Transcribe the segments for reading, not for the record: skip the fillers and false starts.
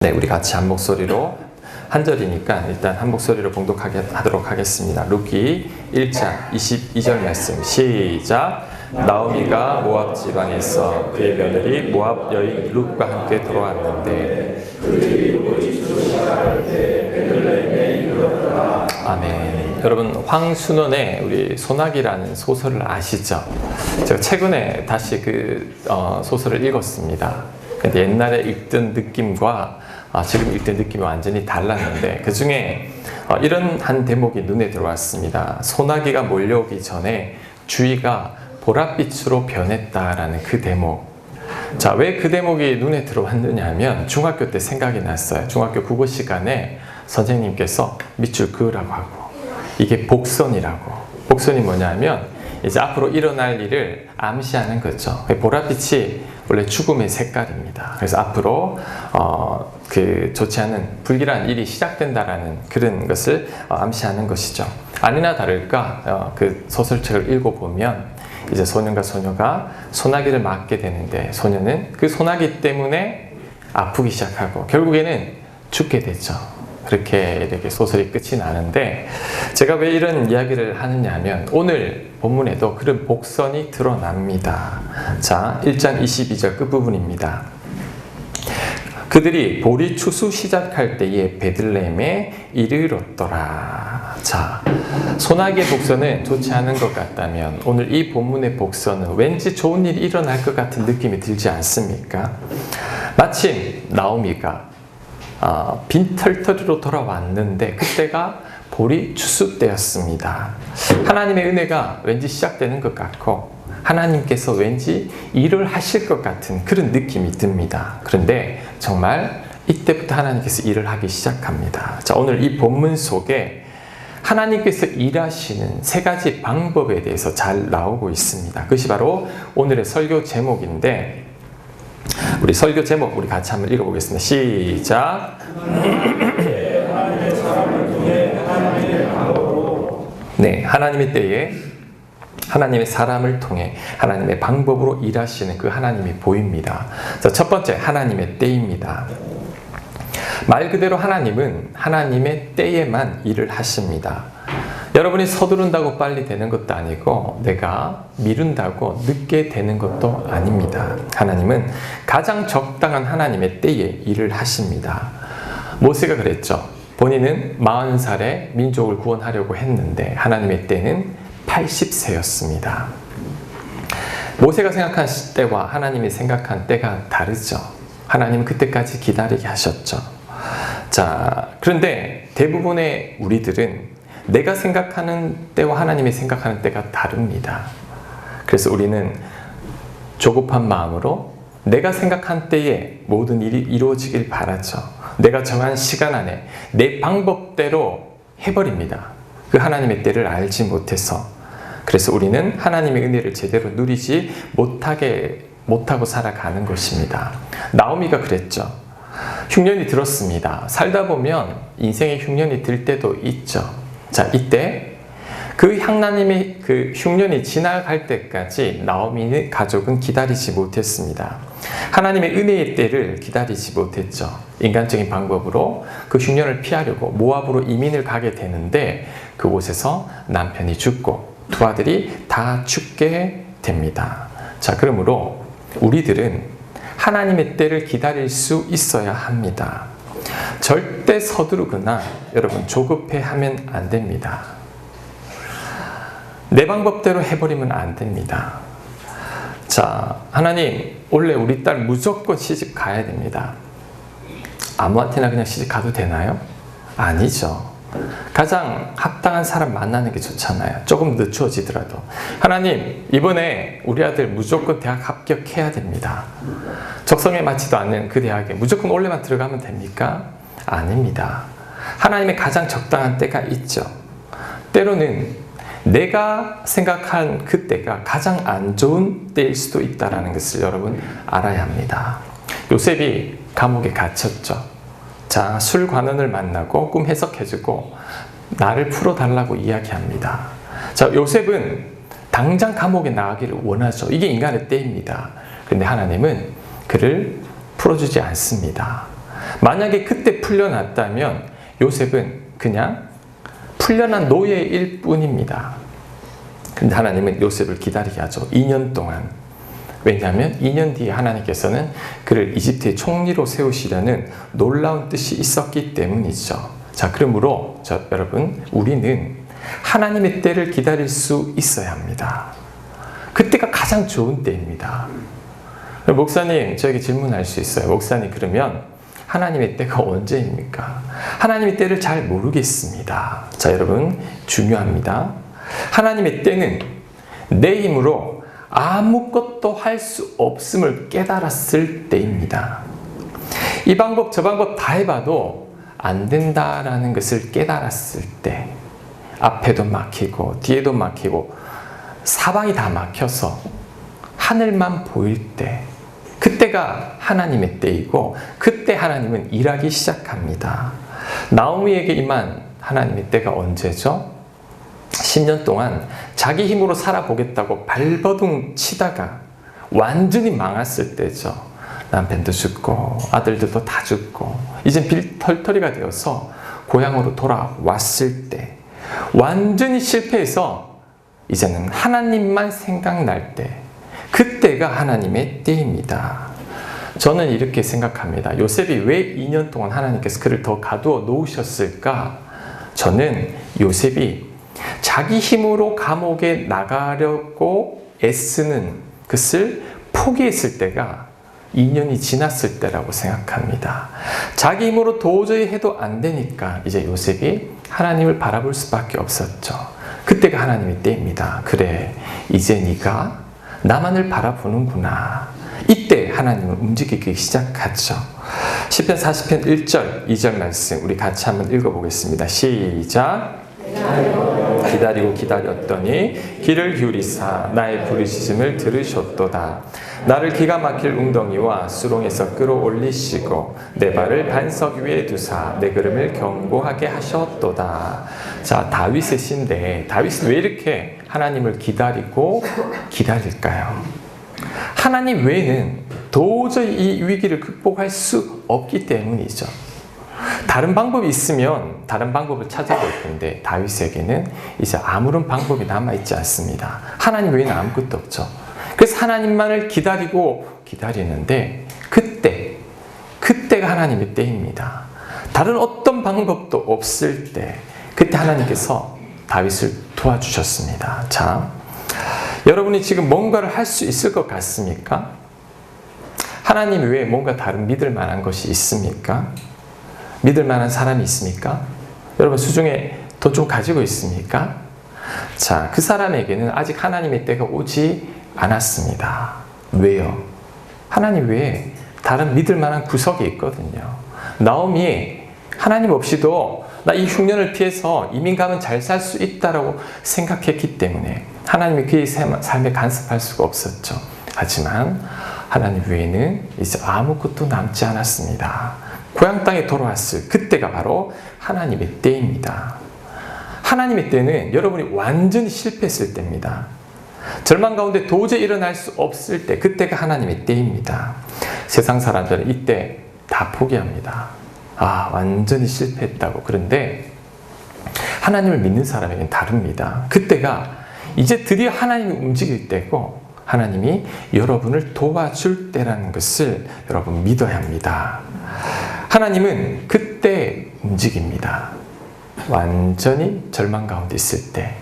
네, 우리 같이 한 목소리로 한 절이니까 일단 한 목소리로 봉독하도록 하겠습니다. 룻기 1장 22절 말씀 시작. 나오미가 모압 지방에서 그의 며느리 모압 여인 룻과 함께 돌아왔는데 아멘. 여러분, 황순원의 우리 소나기라는 소설을 아시죠? 제가 최근에 다시 그 소설을 읽었습니다. 근데 옛날에 읽던 느낌과 지금 읽던 느낌이 완전히 달랐는데 그 중에 이런 한 대목이 눈에 들어왔습니다. 소나기가 몰려오기 전에 주위가 보랏빛으로 변했다라는 그 대목. 자, 왜 그 대목이 눈에 들어왔느냐 하면 중학교 때 생각이 났어요. 중학교 국어 시간에 선생님께서 밑줄 그으라고 하고 이게 복선이라고. 복선이 뭐냐면 이제 앞으로 일어날 일을 암시하는 거죠. 보랏빛이 원래 죽음의 색깔입니다. 그래서 앞으로 그 좋지 않은 불길한 일이 시작된다라는 그런 것을 암시하는 것이죠. 아니나 다를까 그 소설책을 읽어보면 이제 소년과 소녀가 소나기를 맞게 되는데 소녀는 그 소나기 때문에 아프기 시작하고 결국에는 죽게 되죠. 그렇게 이렇게 소설이 끝이 나는데 제가 왜 이런 이야기를 하느냐 하면 오늘 본문에도 그런 복선이 드러납니다. 자, 1장 22절 끝부분입니다. 그들이 보리 추수 시작할 때에 베들레헴에 이르렀더라. 자, 소나기의 복선은 좋지 않은 것 같다면 오늘 이 본문의 복선은 왠지 좋은 일이 일어날 것 같은 느낌이 들지 않습니까? 마침 나오미가 빈털터리로 돌아왔는데 그때가 보리 추수 때였습니다. 하나님의 은혜가 왠지 시작되는 것 같고 하나님께서 왠지 일을 하실 것 같은 그런 느낌이 듭니다. 그런데 정말 이때부터 하나님께서 일을 하기 시작합니다. 자, 오늘 이 본문 속에 하나님께서 일하시는 세 가지 방법에 대해서 잘 나오고 있습니다. 그것이 바로 오늘의 설교 제목인데 우리 설교 제목 우리 같이 한번 읽어보겠습니다. 시작. 네, 하나님의 때에 하나님의 사람을 통해 하나님의 방법으로 일하시는 그 하나님이 보입니다. 자, 첫 번째 하나님의 때입니다. 말 그대로 하나님은 하나님의 때에만 일을 하십니다. 여러분이 서두른다고 빨리 되는 것도 아니고 내가 미룬다고 늦게 되는 것도 아닙니다. 하나님은 가장 적당한 하나님의 때에 일을 하십니다. 모세가 그랬죠. 본인은 40살에 민족을 구원하려고 했는데 하나님의 때는 80세였습니다. 모세가 생각한 때와 하나님이 생각한 때가 다르죠. 하나님은 그때까지 기다리게 하셨죠. 자, 그런데 대부분의 우리들은 내가 생각하는 때와 하나님이 생각하는 때가 다릅니다. 그래서 우리는 조급한 마음으로 내가 생각한 때에 모든 일이 이루어지길 바라죠. 내가 정한 시간 안에 내 방법대로 해버립니다. 그 하나님의 때를 알지 못해서. 그래서 우리는 하나님의 은혜를 제대로 누리지 못하고 살아가는 것입니다. 나오미가 그랬죠. 흉년이 들었습니다. 살다 보면 인생에 흉년이 들 때도 있죠. 자, 이때 그 하나님의 그 흉년이 지나갈 때까지 나오미의 가족은 기다리지 못했습니다. 하나님의 은혜의 때를 기다리지 못했죠. 인간적인 방법으로 그 흉년을 피하려고 모압으로 이민을 가게 되는데 그곳에서 남편이 죽고 두 아들이 다 죽게 됩니다. 자, 그러므로 우리들은 하나님의 때를 기다릴 수 있어야 합니다. 절대 서두르거나 여러분 조급해하면 안 됩니다. 내 방법대로 해버리면 안 됩니다. 자, 하나님 원래 우리 딸 무조건 시집 가야 됩니다. 아무한테나 그냥 시집 가도 되나요? 아니죠. 가장 합당한 사람 만나는 게 좋잖아요. 조금 늦춰지더라도. 하나님 이번에 우리 아들 무조건 대학 합격해야 됩니다. 적성에 맞지도 않는 그 대학에 무조건 원래만 들어가면 됩니까? 아닙니다. 하나님의 가장 적당한 때가 있죠. 때로는 내가 생각한 그 때가 가장 안 좋은 때일 수도 있다는 것을 여러분 알아야 합니다. 요셉이 감옥에 갇혔죠. 자, 술관원을 만나고 꿈 해석해주고 나를 풀어달라고 이야기합니다. 자, 요셉은 당장 감옥에 나가기를 원하죠. 이게 인간의 때입니다. 그런데 하나님은 그를 풀어주지 않습니다. 만약에 그때 풀려났다면 요셉은 그냥 풀려난 노예일 뿐입니다. 근데 하나님은 요셉을 기다리게 하죠. 2년 동안. 왜냐하면 2년 뒤에 하나님께서는 그를 이집트의 총리로 세우시려는 놀라운 뜻이 있었기 때문이죠. 자, 그러므로 여러분, 우리는 하나님의 때를 기다릴 수 있어야 합니다. 그때가 가장 좋은 때입니다. 목사님, 저에게 질문할 수 있어요. 목사님, 그러면 하나님의 때가 언제입니까? 하나님의 때를 잘 모르겠습니다. 자, 여러분, 중요합니다. 하나님의 때는 내 힘으로 아무것도 할 수 없음을 깨달았을 때입니다. 이 방법 저 방법 다 해봐도 안 된다라는 것을 깨달았을 때, 앞에도 막히고 뒤에도 막히고 사방이 다 막혀서 하늘만 보일 때, 그때가 하나님의 때이고 그때 하나님은 일하기 시작합니다. 나오미에게 임한 하나님의 때가 언제죠? 10년 동안 자기 힘으로 살아보겠다고 발버둥 치다가 완전히 망했을 때죠. 남편도 죽고 아들들도 다 죽고 이젠 빌털터리가 되어서 고향으로 돌아왔을 때, 완전히 실패해서 이제는 하나님만 생각날 때, 그때가 하나님의 때입니다. 저는 이렇게 생각합니다. 요셉이 왜 2년 동안 하나님께서 그를 더 가두어 놓으셨을까? 저는 요셉이 자기 힘으로 감옥에 나가려고 애쓰는 것을 포기했을 때가 2년이 지났을 때라고 생각합니다. 자기 힘으로 도저히 해도 안 되니까 이제 요셉이 하나님을 바라볼 수밖에 없었죠. 그때가 하나님의 때입니다. 그래, 이제 네가 나만을 바라보는구나. 이때 하나님은 움직이기 시작하죠. 시편 40편 1절 2절 말씀 우리 같이 한번 읽어보겠습니다. 시작. 기다리고 기다렸더니 귀를 기울이사 나의 부르짖음을 들으셨도다. 나를 기가 막힐 웅덩이와 수렁에서 끌어올리시고 내 발을 반석 위에 두사 내 걸음을 견고하게 하셨도다. 자, 다윗의 시인데 다윗은 왜 이렇게 하나님을 기다리고 기다릴까요? 하나님 외에는 도저히 이 위기를 극복할 수 없기 때문이죠. 다른 방법이 있으면 다른 방법을 찾아볼 텐데 다윗에게는 이제 아무런 방법이 남아있지 않습니다. 하나님 외에는 아무것도 없죠. 그래서 하나님만을 기다리고 기다리는데 그때가 하나님의 때입니다. 다른 어떤 방법도 없을 때 그때 하나님께서 다윗을 도와주셨습니다. 자, 여러분이 지금 뭔가를 할 수 있을 것 같습니까? 하나님 외에 뭔가 다른 믿을 만한 것이 있습니까? 믿을 만한 사람이 있습니까? 여러분 수중에 돈 좀 가지고 있습니까? 자, 그 사람에게는 아직 하나님의 때가 오지 않았습니다. 왜요? 하나님 외에 다른 믿을 만한 구석이 있거든요. 나오미 하나님 없이도 나 이 흉년을 피해서 이민 가면 잘 살 수 있다라고 생각했기 때문에 하나님이 그의 삶에 간섭할 수가 없었죠. 하지만 하나님 외에는 이제 아무것도 남지 않았습니다. 고향 땅에 돌아왔을 그때가 바로 하나님의 때입니다. 하나님의 때는 여러분이 완전히 실패했을 때입니다. 절망 가운데 도저히 일어날 수 없을 때, 그때가 하나님의 때입니다. 세상 사람들은 이때 다 포기합니다. 아, 완전히 실패했다고. 그런데 하나님을 믿는 사람에게는 다릅니다. 그때가 이제 드디어 하나님이 움직일 때고 하나님이 여러분을 도와줄 때라는 것을 여러분 믿어야 합니다. 하나님은 그때 움직입니다. 완전히 절망 가운데 있을 때,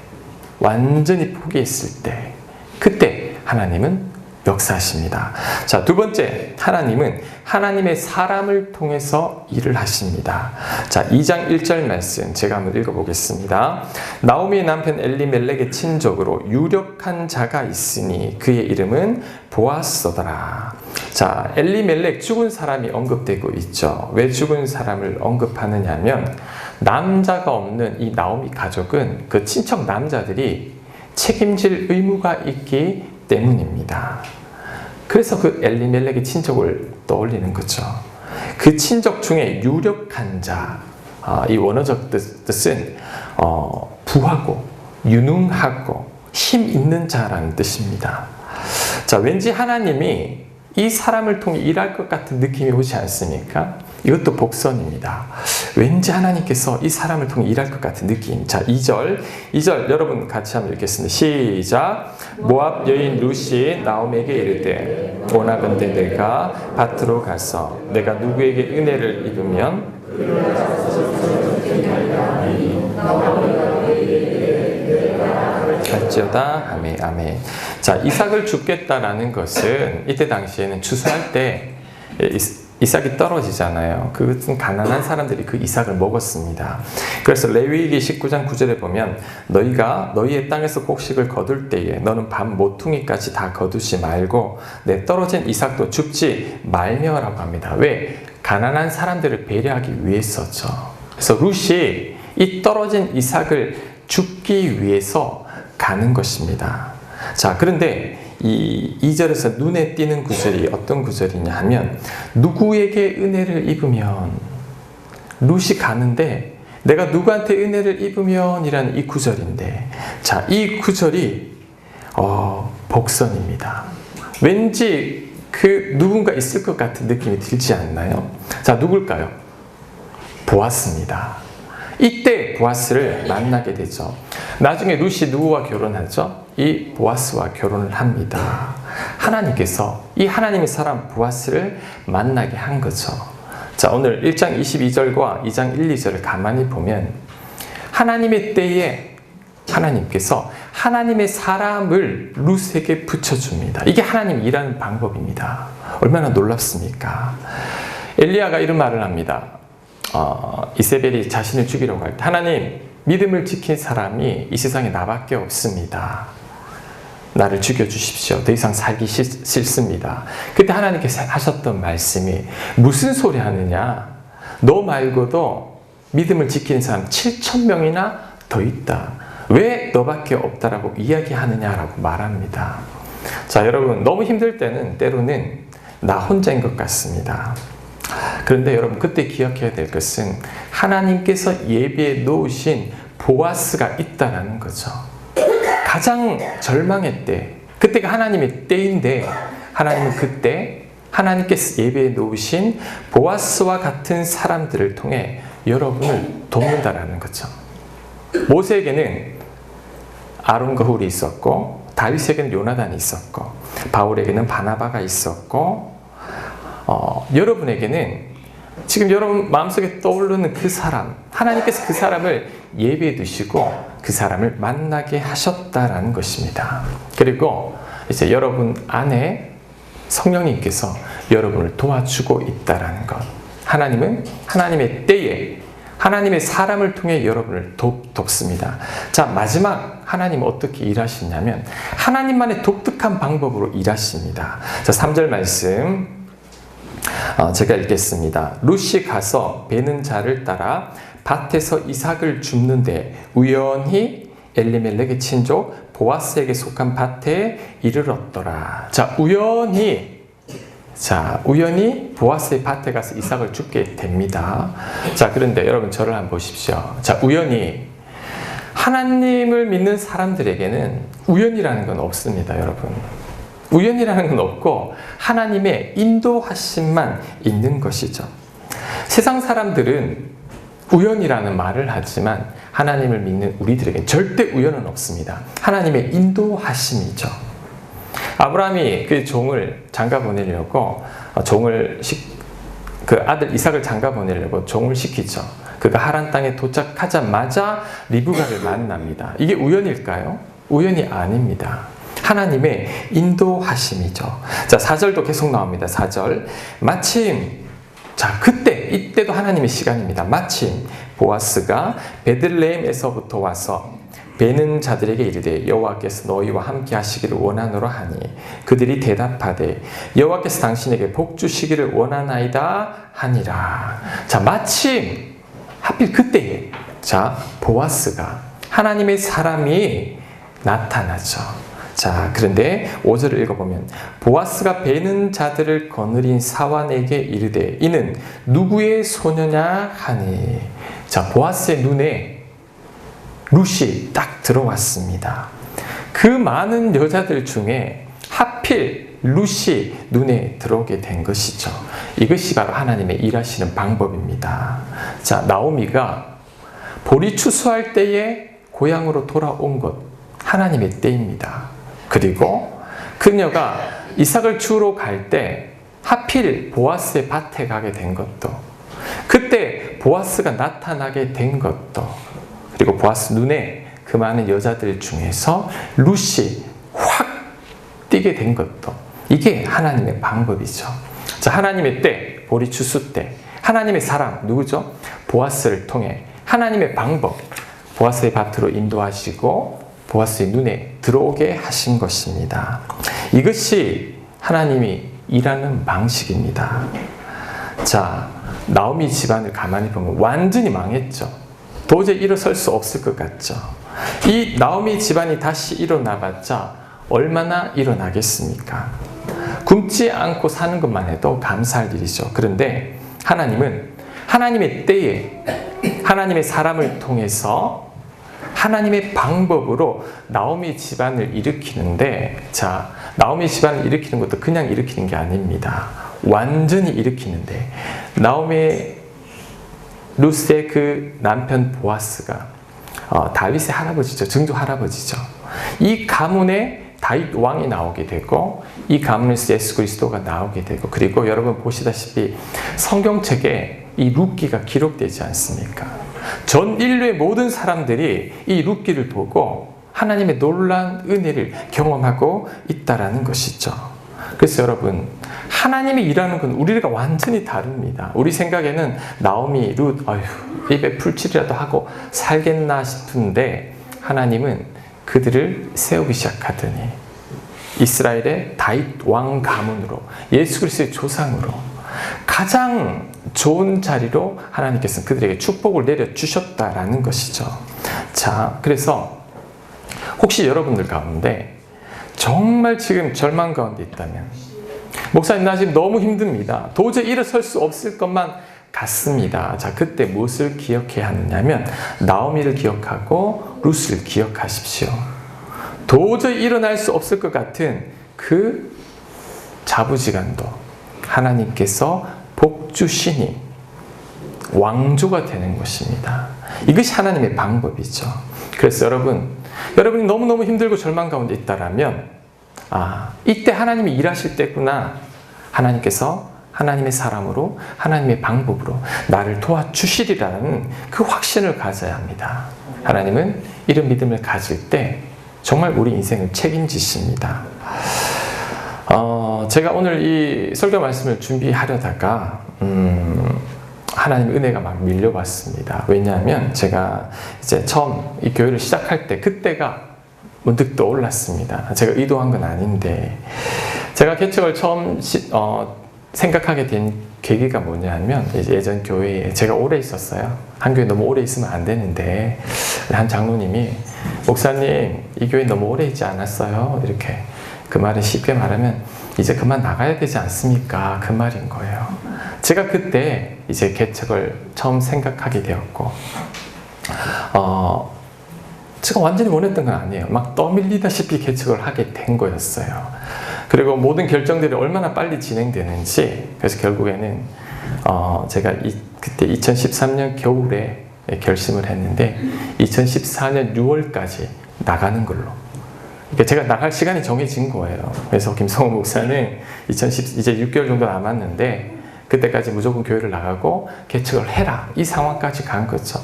완전히 포기했을 때, 그때 하나님은 역사하십니다. 자, 두 번째, 하나님은 하나님의 사람을 통해서 일을 하십니다. 자, 2장 1절 말씀 제가 한번 읽어보겠습니다. 나오미의 남편 엘리멜렉의 친족으로 유력한 자가 있으니 그의 이름은 보아스더라. 자, 엘리멜렉 죽은 사람이 언급되고 있죠. 왜 죽은 사람을 언급하느냐 하면 남자가 없는 이 나오미 가족은 그 친척 남자들이 책임질 의무가 있기 때문입니다. 그래서 그 엘리멜렉의 친족을 떠올리는 거죠. 그 친족 중에 유력한 자, 이 원어적 뜻은 부하고 유능하고 힘 있는 자라는 뜻입니다. 자, 왠지 하나님이 이 사람을 통해 일할 것 같은 느낌이 오지 않습니까? 이것도 복선입니다. 왠지 하나님께서 이 사람을 통해 일할 것 같은 느낌. 자, 2절 여러분 같이 한번 읽겠습니다. 시작. 모압 여인 룻이 나오미에게 이르되 원하건대 내가 밭으로 가서 내가 누구에게 은혜를 입으면 갈지어다. 아멘. 아멘. 자, 이삭을 줍겠다라는 것은 이때 당시에는 추수할 때 이삭이 떨어지잖아요. 그것은 가난한 사람들이 그 이삭을 먹었습니다. 그래서 레위기 19장 9절에 보면 너희가 너희의 땅에서 곡식을 거둘 때에 너는 밤 모퉁이까지 다 거두지 말고 내 떨어진 이삭도 줍지 말며라고 합니다. 왜? 가난한 사람들을 배려하기 위해서죠. 그래서 룻이 이 떨어진 이삭을 줍기 위해서 가는 것입니다. 자, 그런데 이 2절에서 눈에 띄는 구절이 어떤 구절이냐 하면 누구에게 은혜를 입으면, 룻이 가는데 내가 누구한테 은혜를 입으면 이라는 이 구절인데, 자, 이 구절이 복선입니다. 왠지 그 누군가 있을 것 같은 느낌이 들지 않나요? 자, 누굴까요? 보아스입니다. 이때 보아스를 만나게 되죠. 나중에 룻이 누구와 결혼하죠? 이 보아스와 결혼을 합니다. 하나님께서 이 하나님의 사람 보아스를 만나게 한 거죠. 자, 오늘 1장 22절과 2장 1, 2절을 가만히 보면 하나님의 때에 하나님께서 하나님의 사람을 룻에게 붙여줍니다. 이게 하나님이 일하는 방법입니다. 얼마나 놀랍습니까? 엘리야가 이런 말을 합니다. 이세벨이 자신을 죽이려고 할 때 하나님, 믿음을 지킨 사람이 이 세상에 나밖에 없습니다. 나를 죽여주십시오. 더 이상 살기 싫습니다. 그때 하나님께서 하셨던 말씀이 무슨 소리 하느냐? 너 말고도 믿음을 지키는 사람 7,000명이나 더 있다. 왜 너밖에 없다라고 이야기하느냐라고 말합니다. 자, 여러분, 너무 힘들 때는 때로는 나 혼자인 것 같습니다. 그런데 여러분, 그때 기억해야 될 것은 하나님께서 예비해 놓으신 보아스가 있다는 거죠. 가장 절망의 때, 그때가 하나님의 때인데 하나님은 그때 하나님께서 예비해 놓으신 보아스와 같은 사람들을 통해 여러분을 돕는다라는 거죠. 모세에게는 아론과 훌이 있었고, 다윗에게는 요나단이 있었고, 바울에게는 바나바가 있었고, 여러분에게는 지금 여러분 마음속에 떠오르는 그 사람, 하나님께서 그 사람을 예비해 두시고 그 사람을 만나게 하셨다라는 것입니다. 그리고 이제 여러분 안에 성령님께서 여러분을 도와주고 있다라는 것. 하나님은 하나님의 때에 하나님의 사람을 통해 여러분을 돕습니다. 자, 마지막 하나님은 어떻게 일하시냐면 하나님만의 독특한 방법으로 일하십니다. 자, 3절 말씀 제가 읽겠습니다. 룻이 가서 베는 자를 따라 밭에서 이삭을 줍는데 우연히 엘리멜렉의 친족 보아스에게 속한 밭에 이르렀더라. 자, 우연히 보아스의 밭에 가서 이삭을 줍게 됩니다. 자, 그런데 여러분 저를 한번 보십시오. 자, 우연히 하나님을 믿는 사람들에게는 우연이라는 건 없습니다, 여러분. 우연이라는 건 없고 하나님의 인도하심만 있는 것이죠. 세상 사람들은 우연이라는 말을 하지만 하나님을 믿는 우리들에게는 절대 우연은 없습니다. 하나님의 인도하심이죠. 아브라함이 그 종을 장가 보내려고 그 아들 이삭을 장가 보내려고 종을 시키죠. 그가 하란 땅에 도착하자마자 리브가를 만납니다. 이게 우연일까요? 우연이 아닙니다. 하나님의 인도하심이죠. 자, 4절도 계속 나옵니다. 4절. 마침, 자, 이때도 하나님의 시간입니다. 마침 보아스가 베들레헴에서부터 와서 베는 자들에게 이르되 여호와께서 너희와 함께 하시기를 원하노라 하니 그들이 대답하되 여호와께서 당신에게 복 주시기를 원하나이다 하니라. 자, 마침 하필 그때에 자, 보아스가 하나님의 사람이 나타나죠. 자, 그런데 5절을 읽어보면 보아스가 베는 자들을 거느린 사환에게 이르되 이는 누구의 소녀냐 하니. 자, 보아스의 눈에 룻이 딱 들어왔습니다. 그 많은 여자들 중에 하필 룻이 눈에 들어오게 된 것이죠. 이것이 바로 하나님의 일하시는 방법입니다. 자, 나오미가 볼이 추수할 때에 고향으로 돌아온 것, 하나님의 때입니다. 그리고 그녀가 이삭을 주우러 갈 때 하필 보아스의 밭에 가게 된 것도, 그때 보아스가 나타나게 된 것도, 그리고 보아스 눈에 그 많은 여자들 중에서 룻이 확 띄게 된 것도, 이게 하나님의 방법이죠. 자, 하나님의 때, 보리 추수 때, 하나님의 사람, 누구죠? 보아스를 통해 하나님의 방법, 보아스의 밭으로 인도하시고 보아스의 눈에 들어오게 하신 것입니다. 이것이 하나님이 일하는 방식입니다. 자, 나오미 집안을 가만히 보면 완전히 망했죠. 도저히 일어설 수 없을 것 같죠. 이 나오미 집안이 다시 일어나봤자 얼마나 일어나겠습니까? 굶지 않고 사는 것만 해도 감사할 일이죠. 그런데 하나님은 하나님의 때에 하나님의 사람을 통해서 하나님의 방법으로 나오미 집안을 일으키는데, 자, 나오미 집안을 일으키는 것도 그냥 일으키는 게 아닙니다. 완전히 일으키는데, 나오미의 룻의 그 남편 보아스가 다윗의 할아버지죠. 증조 할아버지죠. 이 가문에 다윗 왕이 나오게 되고, 이 가문에서 예수 그리스도가 나오게 되고, 그리고 여러분 보시다시피 성경책에 이 룻기가 기록되지 않습니까? 전 인류의 모든 사람들이 이 룻기를 보고 하나님의 놀라운 은혜를 경험하고 있다라는 것이죠. 그래서 여러분, 하나님이 일하는 건 우리가 완전히 다릅니다. 우리 생각에는 나오미, 룻, 입에 풀칠이라도 하고 살겠나 싶은데, 하나님은 그들을 세우기 시작하더니 이스라엘의 다윗 왕 가문으로, 예수 그리스도의 조상으로 가장 좋은 자리로 하나님께서는 그들에게 축복을 내려주셨다라는 것이죠. 자, 그래서 혹시 여러분들 가운데 정말 지금 절망 가운데 있다면, 목사님 나 지금 너무 힘듭니다. 도저히 일어설 수 없을 것만 같습니다. 자, 그때 무엇을 기억해야 하느냐면 나오미를 기억하고 룻을 기억하십시오. 도저히 일어날 수 없을 것 같은 그 자부지간도 하나님께서 복 주시니 왕조가 되는 것입니다. 이것이 하나님의 방법이죠. 그래서 여러분이 너무너무 힘들고 절망 가운데 있다라면, 이때 하나님이 일하실 때구나. 하나님께서 하나님의 사람으로, 하나님의 방법으로 나를 도와주시리라는 그 확신을 가져야 합니다. 하나님은 이런 믿음을 가질 때 정말 우리 인생을 책임지십니다. 제가 오늘 이 설교 말씀을 준비하려다가 하나님의 은혜가 막 밀려왔습니다. 왜냐하면 제가 이제 처음 이 교회를 시작할 때 그때가 문득 떠올랐습니다. 제가 의도한 건 아닌데, 제가 개척을 처음 생각하게 된 계기가 뭐냐면, 예전 교회에 제가 오래 있었어요. 한 교회 너무 오래 있으면 안 되는데, 한 장로님이 목사님 이 교회 너무 오래 있지 않았어요? 이렇게. 그 말은 쉽게 말하면 이제 그만 나가야 되지 않습니까? 그 말인 거예요. 제가 그때 이제 개척을 처음 생각하게 되었고, 제가 완전히 원했던 건 아니에요. 막 떠밀리다시피 개척을 하게 된 거였어요. 그리고 모든 결정들이 얼마나 빨리 진행되는지, 그래서 결국에는 제가 그때 2013년 겨울에 결심을 했는데 2014년 6월까지 나가는 걸로. 그러니까 제가 나갈 시간이 정해진 거예요. 그래서 김성호 목사는 이제 6개월 정도 남았는데 그때까지 무조건 교회를 나가고 개척을 해라, 이 상황까지 간 거죠.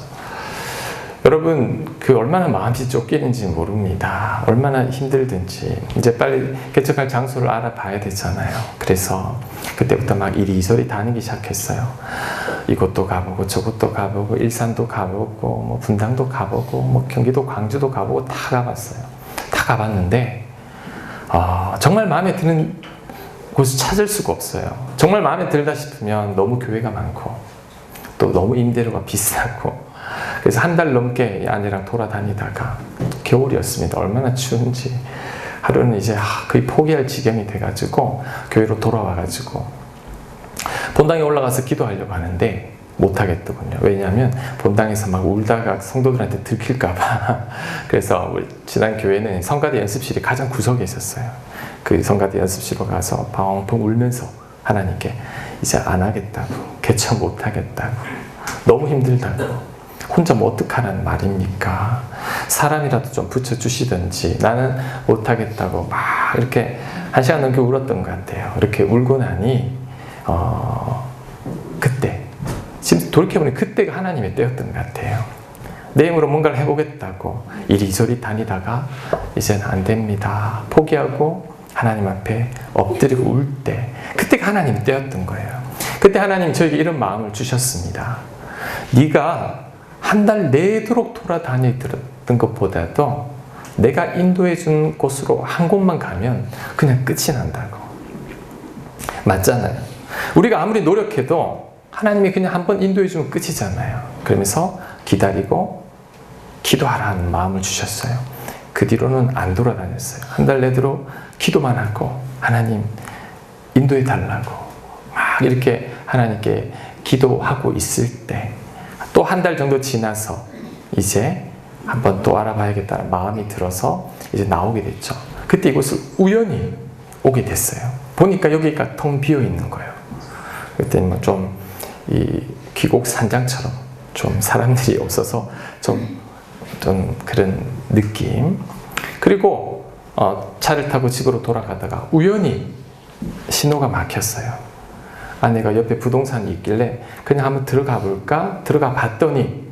여러분, 그 얼마나 마음이 쫓기는지 모릅니다. 얼마나 힘들든지 이제 빨리 개척할 장소를 알아봐야 되잖아요. 그래서 그때부터 막 이리저리 다니기 시작했어요. 이곳도 가보고 저곳도 가보고 일산도 가보고 뭐 분당도 가보고 뭐 경기도 광주도 가보고 다 가봤어요. 다 가봤는데 정말 마음에 드는 곳을 찾을 수가 없어요. 정말 마음에 들다 싶으면 너무 교회가 많고 또 너무 임대료가 비싸고, 그래서 한 달 넘게 아내랑 돌아다니다가 겨울이었습니다. 얼마나 추운지 하루는 이제 거의 포기할 지경이 돼가지고 교회로 돌아와가지고 본당에 올라가서 기도하려고 하는데 못하겠더군요. 왜냐하면 본당에서 막 울다가 성도들한테 들킬까봐. 그래서 우리 지난 교회는 성가대 연습실이 가장 구석에 있었어요. 그 성가대 연습실로 가서 펑펑 울면서 하나님께 이제 안 하겠다고, 개척 못하겠다고, 너무 힘들다고, 혼자 뭐 어떡하라는 말입니까? 사람이라도 좀 붙여주시든지, 나는 못하겠다고 막 이렇게 1시간 넘게 울었던 것 같아요. 이렇게 울고 나니 그때 지금 돌이켜보니 그때가 하나님의 때였던 것 같아요. 내 힘으로 뭔가를 해보겠다고 이리저리 다니다가 이제는 안 됩니다. 포기하고 하나님 앞에 엎드리고 울 때, 그때가 하나님의 때였던 거예요. 그때 하나님이 저에게 이런 마음을 주셨습니다. 네가 한 달 내도록 돌아다니던 것보다도 내가 인도해 준 곳으로 한 곳만 가면 그냥 끝이 난다고. 맞잖아요. 우리가 아무리 노력해도 하나님이 그냥 한번 인도해 주면 끝이잖아요. 그러면서 기다리고 기도하라는 마음을 주셨어요. 그 뒤로는 안 돌아다녔어요. 한 달 내도록 기도만 하고 하나님 인도해 달라고 막 이렇게 하나님께 기도하고 있을 때, 또 한 달 정도 지나서 이제 한번 또 알아봐야겠다는 마음이 들어서 이제 나오게 됐죠. 그때 이곳을 우연히 오게 됐어요. 보니까 여기가 텅 비어 있는 거예요. 그때는 좀 이 귀곡산장처럼 좀 사람들이 없어서 좀 그런 느낌. 그리고 차를 타고 집으로 돌아가다가 우연히 신호가 막혔어요. 아내가 옆에 부동산이 있길래 그냥 한번 들어가 볼까? 들어가 봤더니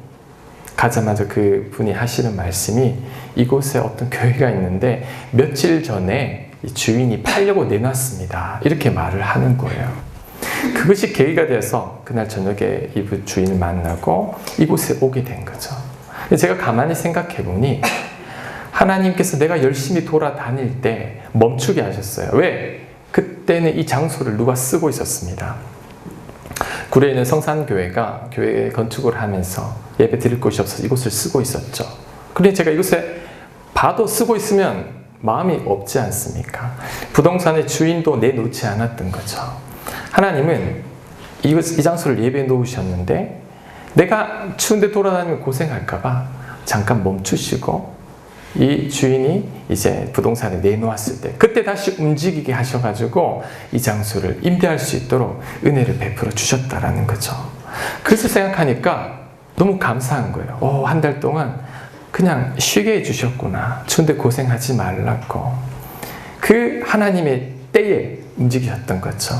가자마자 그 분이 하시는 말씀이, 이곳에 어떤 교회가 있는데 며칠 전에 주인이 팔려고 내놨습니다. 이렇게 말을 하는 거예요. 그것이 계기가 돼서 그날 저녁에 이 주인을 만나고 이곳에 오게 된 거죠. 제가 가만히 생각해 보니 하나님께서 내가 열심히 돌아다닐 때 멈추게 하셨어요. 왜? 그때는 이 장소를 누가 쓰고 있었습니다. 구례에 있는 성산교회가 교회 건축을 하면서 예배 드릴 곳이 없어서 이곳을 쓰고 있었죠. 그런데 제가 이곳에 봐도 쓰고 있으면 마음이 없지 않습니까? 부동산의 주인도 내놓지 않았던 거죠. 하나님은 이 장소를 예배해 놓으셨는데 내가 추운데 돌아다니면 고생할까봐 잠깐 멈추시고 이 주인이 이제 부동산에 내놓았을 때 그때 다시 움직이게 하셔가지고 이 장소를 임대할 수 있도록 은혜를 베풀어 주셨다라는 거죠. 그래서 생각하니까 너무 감사한 거예요. 한 달 동안 그냥 쉬게 해주셨구나. 추운데 고생하지 말라고. 그 하나님의 때에 움직이셨던 거죠.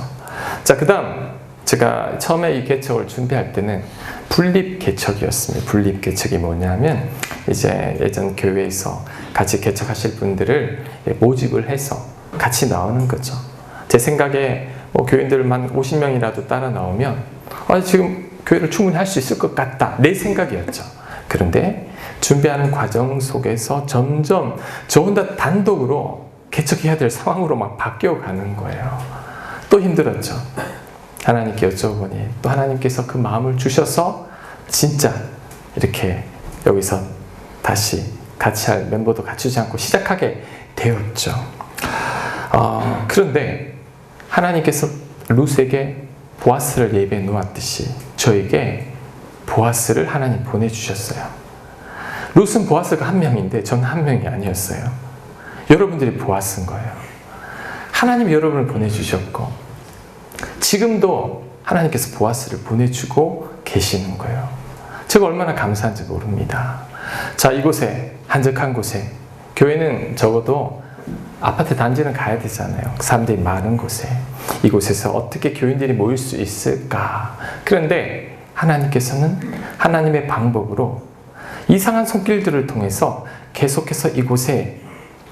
자, 그 다음 제가 처음에 이 개척을 준비할 때는 분립 개척이었습니다. 분립 개척이 뭐냐면 이제 예전 교회에서 같이 개척하실 분들을 모집을 해서 같이 나오는 거죠. 제 생각에 교인들만 50명이라도 따라 나오면 지금 교회를 충분히 할 수 있을 것 같다. 내 생각이었죠. 그런데 준비하는 과정 속에서 점점 저 혼자 단독으로 개척해야 될 상황으로 막 바뀌어 가는 거예요. 또 힘들었죠. 하나님께 여쭤보니 또 하나님께서 그 마음을 주셔서 진짜 이렇게 여기서 다시 같이 할 멤버도 갖추지 않고 시작하게 되었죠. 그런데 하나님께서 룻에게 보아스를 예배해 놓았듯이 저에게 보아스를 하나님 보내주셨어요. 룻은 보아스가 한 명인데 저는 한 명이 아니었어요. 여러분들이 보아스인 거예요. 하나님이 여러분을 보내주셨고 지금도 하나님께서 보아스를 보내주고 계시는 거예요. 제가 얼마나 감사한지 모릅니다. 자, 이곳에 한적한 곳에 교회는 적어도 아파트 단지는 가야 되잖아요. 사람들이 많은 곳에 이곳에서 어떻게 교인들이 모일 수 있을까? 그런데 하나님께서는 하나님의 방법으로 이상한 손길들을 통해서 계속해서 이곳에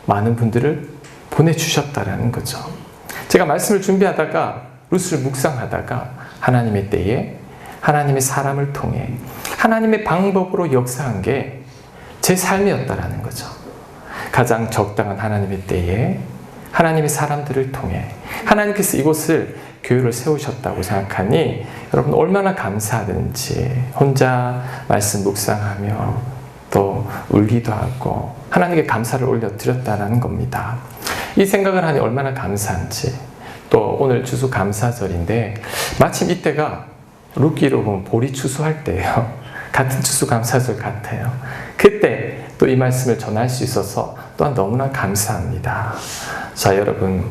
많은 분들을 보내주셨다라는 거죠. 제가 말씀을 준비하다가 룻을 묵상하다가 하나님의 때에 하나님의 사람을 통해 하나님의 방법으로 역사한 게 제 삶이었다라는 거죠. 가장 적당한 하나님의 때에 하나님의 사람들을 통해 하나님께서 이곳을 교회를 세우셨다고 생각하니 여러분 얼마나 감사하든지 혼자 말씀 묵상하며 또 울기도 하고 하나님께 감사를 올려드렸다는 겁니다. 이 생각을 하니 얼마나 감사한지. 또 오늘 추수감사절인데 마침 이때가 룻기로 보면 보리 추수할 때예요. 같은 추수감사절 같아요. 그때 또 이 말씀을 전할 수 있어서 또한 너무나 감사합니다. 자, 여러분,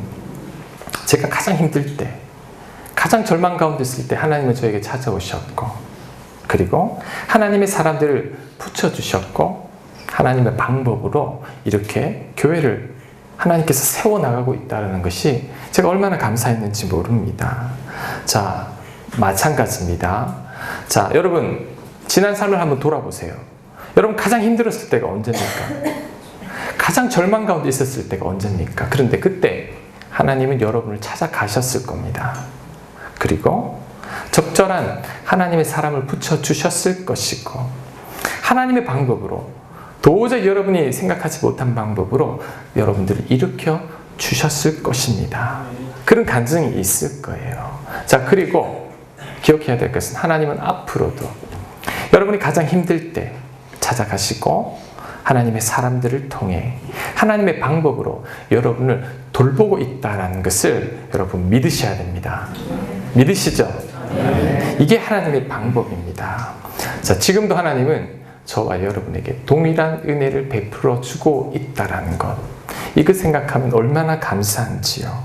제가 가장 힘들 때, 가장 절망 가운데 있을 때 하나님은 저에게 찾아오셨고, 그리고 하나님의 사람들을 붙여주셨고, 하나님의 방법으로 이렇게 교회를 하나님께서 세워나가고 있다는 것이 제가 얼마나 감사했는지 모릅니다. 자, 마찬가지입니다. 자, 여러분, 지난 삶을 한번 돌아보세요. 여러분, 가장 힘들었을 때가 언제입니까? 가장 절망 가운데 있었을 때가 언제입니까? 그런데 그때 하나님은 여러분을 찾아가셨을 겁니다. 그리고 적절한 하나님의 사람을 붙여주셨을 것이고, 하나님의 방법으로, 도저히 여러분이 생각하지 못한 방법으로 여러분들을 일으켜 주셨을 것입니다. 그런 간증이 있을 거예요. 자, 그리고 기억해야 될 것은 하나님은 앞으로도 여러분이 가장 힘들 때 찾아가시고 하나님의 사람들을 통해 하나님의 방법으로 여러분을 돌보고 있다는 것을 여러분 믿으셔야 됩니다. 믿으시죠? 이게 하나님의 방법입니다. 자, 지금도 하나님은 저와 여러분에게 동일한 은혜를 베풀어 주고 있다는 것, 이거 생각하면 얼마나 감사한지요.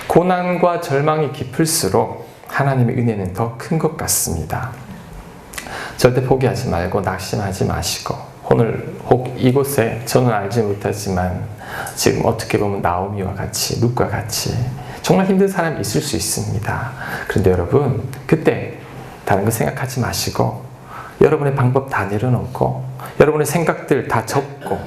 고난과 절망이 깊을수록 하나님의 은혜는 더 큰 것 같습니다. 절대 포기하지 말고 낙심하지 마시고, 오늘 혹 이곳에 저는 알지 못하지만 지금 어떻게 보면 나오미와 같이, 룻과 같이 정말 힘든 사람이 있을 수 있습니다. 그런데 여러분, 그때 다른 거 생각하지 마시고 여러분의 방법 다 내려놓고 여러분의 생각들 다 접고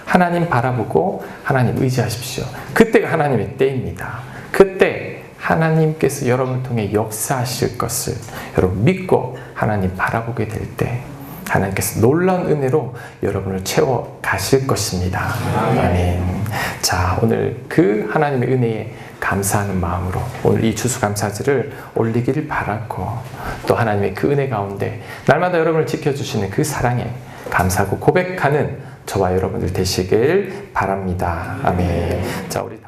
하나님 바라보고 하나님 의지하십시오. 그때가 하나님의 때입니다. 그때 하나님께서 여러분을 통해 역사하실 것을 여러분 믿고 하나님 바라보게 될 때 하나님께서 놀라운 은혜로 여러분을 채워 가실 것입니다. 아멘. 자, 오늘 그 하나님의 은혜에 감사하는 마음으로 오늘 이 추수감사절을 올리기를 바라고, 또 하나님의 그 은혜 가운데 날마다 여러분을 지켜주시는 그 사랑에 감사하고 고백하는 저와 여러분들 되시길 바랍니다. 아멘. 자, 우리